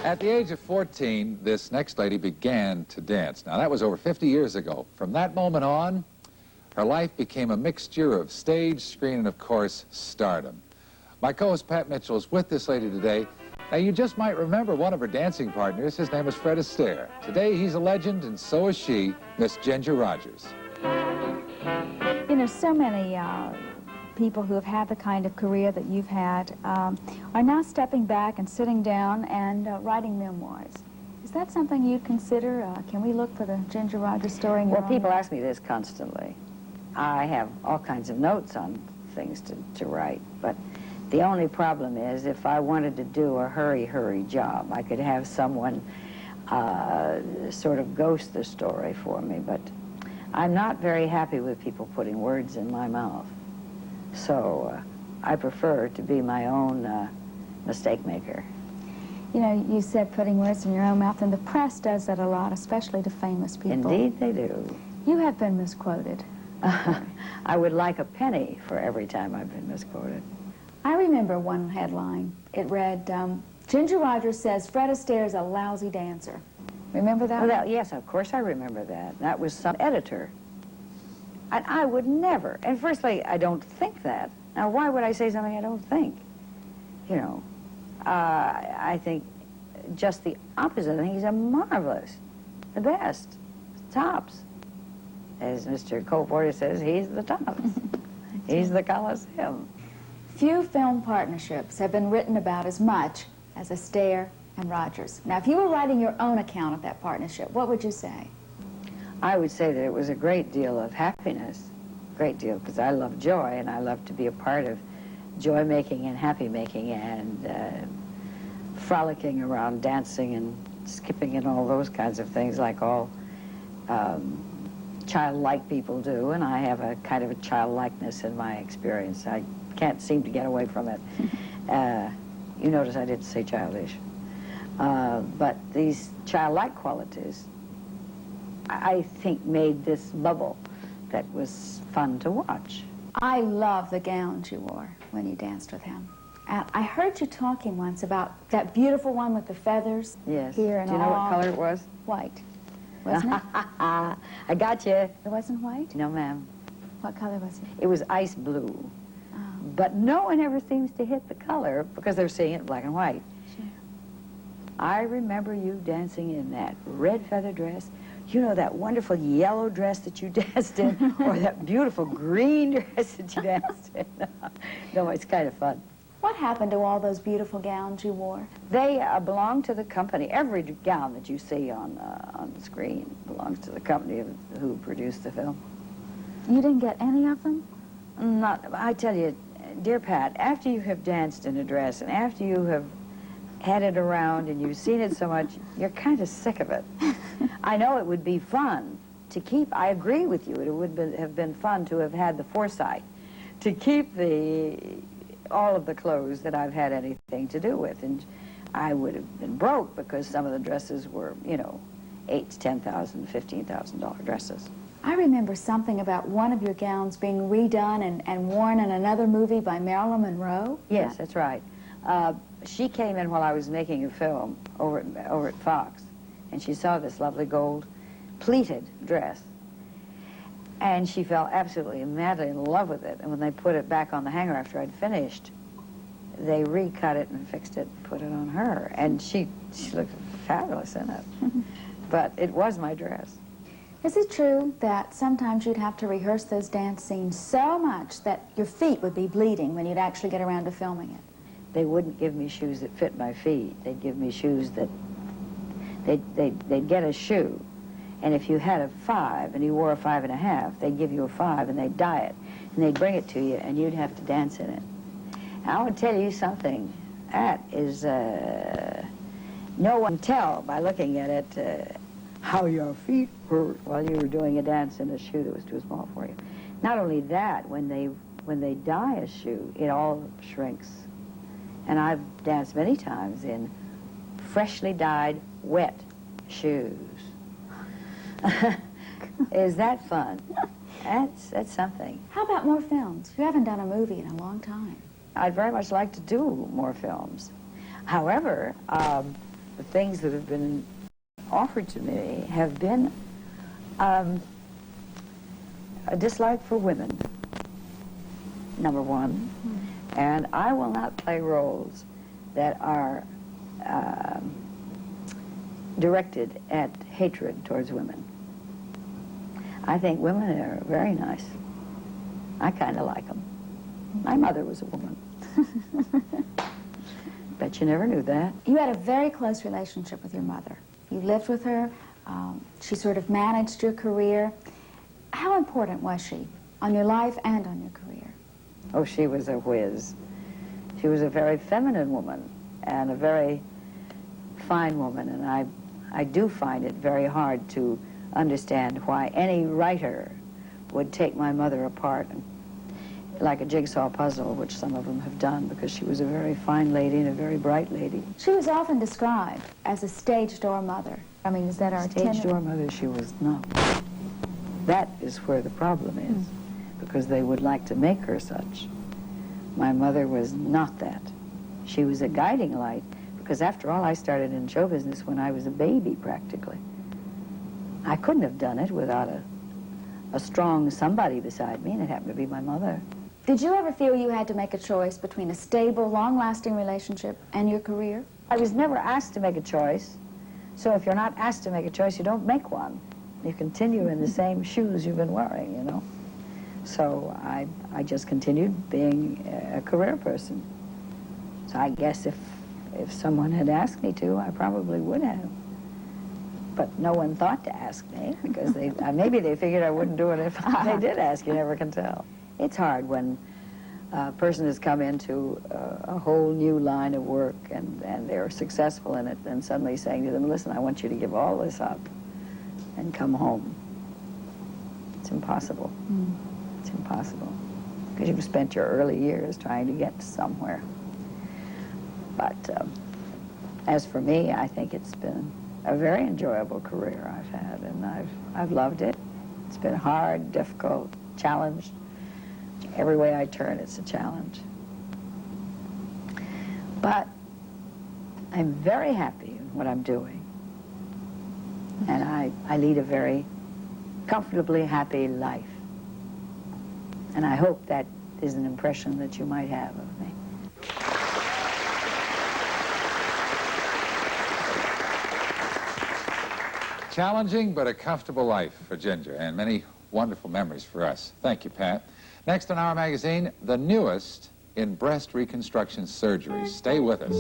At the age of 14, this next lady began to dance. Now, that was over 50 years ago. From that moment on, her life became a mixture of stage, screen, and, of course, stardom. My co-host Pat Mitchell is with this lady today. Now, you just might remember one of her dancing partners. His name was Fred Astaire. Today, he's a legend, and so is she, Miss Ginger Rogers. You know, so many people who have had the kind of career that you've had are now stepping back and sitting down and writing memoirs. Is that something you'd consider? Can we look for the Ginger Rogers story in your Well, people ask me this constantly. I have all kinds of notes on things to write, but the only problem is if I wanted to do a hurry job, I could have someone sort of ghost the story for me, but I'm not very happy with people putting words in my mouth. So I prefer to be my own mistake maker. You know, you said putting words in your own mouth, and the press does that a lot, especially to famous people. Indeed they do. You have been misquoted. I would like a penny for every time I've been misquoted. I remember one headline. It read, Ginger Rogers says Fred Astaire is a lousy dancer. Remember that? Well, yes, of course I remember that. That was some editor. And I would never, and firstly, I don't think that. Now, why would I say something I don't think? You know, I think just the opposite. I think he's a marvelous, the best, tops. As Mr. Cole Porter says, he's the tops. He's the Coliseum. Few film partnerships have been written about as much as Astaire and Rogers. Now, if you were writing your own account of that partnership, what would you say? I would say that it was a great deal of happiness, great deal, because I love joy, and I love to be a part of joy-making and happy-making and frolicking around, dancing and skipping and all those kinds of things like all childlike people do, and I have a kind of a childlikeness in my experience. I can't seem to get away from it. You notice I didn't say childish. But these childlike qualities, I think, made this bubble that was fun to watch. I love the gowns you wore when you danced with him. I heard you talking once about that beautiful one with the feathers. Yes. Here and do you know what color it was? White. Wasn't it? I got you. It wasn't white? No, ma'am. What color was it? It was ice blue. Oh. But no one ever seems to hit the color because they're seeing it black and white. Sure. I remember you dancing in that red feather dress. You know, that wonderful yellow dress that you danced in, or that beautiful green dress that you danced in. No, it's kind of fun. What happened to all those beautiful gowns you wore? They belong to the company. Every gown that you see on the screen belongs to the company who produced the film. You didn't get any of them? Not, I tell you, dear Pat, after you have danced in a dress and after you have had it around and you've seen it so much, you're kind of sick of it. I know it would be fun to keep, I agree with you, it would have been fun to have had the foresight to keep all of the clothes that I've had anything to do with. And I would have been broke because some of the dresses were, you know, $8,000 to $10,000, $15,000 dresses. I remember something about one of your gowns being redone and worn in another movie by Marilyn Monroe. Yes, that's right. She came in while I was making a film over at Fox, and she saw this lovely gold pleated dress, and she fell absolutely madly in love with it. And when they put it back on the hanger after I'd finished, they recut it and fixed it and put it on her, and she looked fabulous in it. But it was my dress. Is it true that sometimes you'd have to rehearse those dance scenes so much that your feet would be bleeding when you'd actually get around to filming it? They wouldn't give me shoes that fit my feet. They'd give me shoes that, they'd get a shoe, and if you had a 5 and you wore a 5.5, they'd give you a 5 and they'd dye it, and they'd bring it to you and you'd have to dance in it. And I would tell you something, that is, no one can tell by looking at it how your feet hurt while you were doing a dance in a shoe that was too small for you. Not only that, when they dye a shoe, it all shrinks. And I've danced many times in freshly dyed, wet shoes. Is that fun? That's something. How about more films? You haven't done a movie in a long time. I'd very much like to do more films. However, the things that have been offered to me have been a dislike for women, number one. And I will not play roles that are directed at hatred towards women. I think women are very nice. I kind of like them. My mother was a woman. Bet you never knew that. You had a very close relationship with your mother. You lived with her. She sort of managed your career. How important was she on your life and on your career? Oh, she was a whiz. She was a very feminine woman and a very fine woman, and I do find it very hard to understand why any writer would take my mother apart like a jigsaw puzzle, which some of them have done, because she was a very fine lady and a very bright lady. She was often described as a stage door mother. I mean, is that our Stage door mother? She was not. That is where the problem is, because they would like to make her such. My mother was not that. She was a guiding light, because after all, I started in show business when I was a baby, practically. I couldn't have done it without a strong somebody beside me, and it happened to be my mother. Did you ever feel you had to make a choice between a stable, long-lasting relationship and your career? I was never asked to make a choice, so if you're not asked to make a choice, you don't make one. You continue in the same shoes you've been wearing, you know. So I just continued being a career person. So I guess if someone had asked me to, I probably would have. But no one thought to ask me, because maybe they figured I wouldn't do it if they did ask. You never can tell. It's hard when a person has come into a whole new line of work and they're successful in it, and suddenly saying to them, listen, I want you to give all this up and come home. It's impossible. It's impossible, because you've spent your early years trying to get somewhere. But as for me, I think it's been a very enjoyable career I've had, and I've loved it. It's been hard, difficult, challenged. Every way I turn, it's a challenge. But I'm very happy in what I'm doing. And I lead a very comfortably happy life. And I hope that is an impression that you might have of me. Challenging, but a comfortable life for Ginger, and many wonderful memories for us. Thank you, Pat. Next on Our Magazine, the newest in breast reconstruction surgery. Stay with us.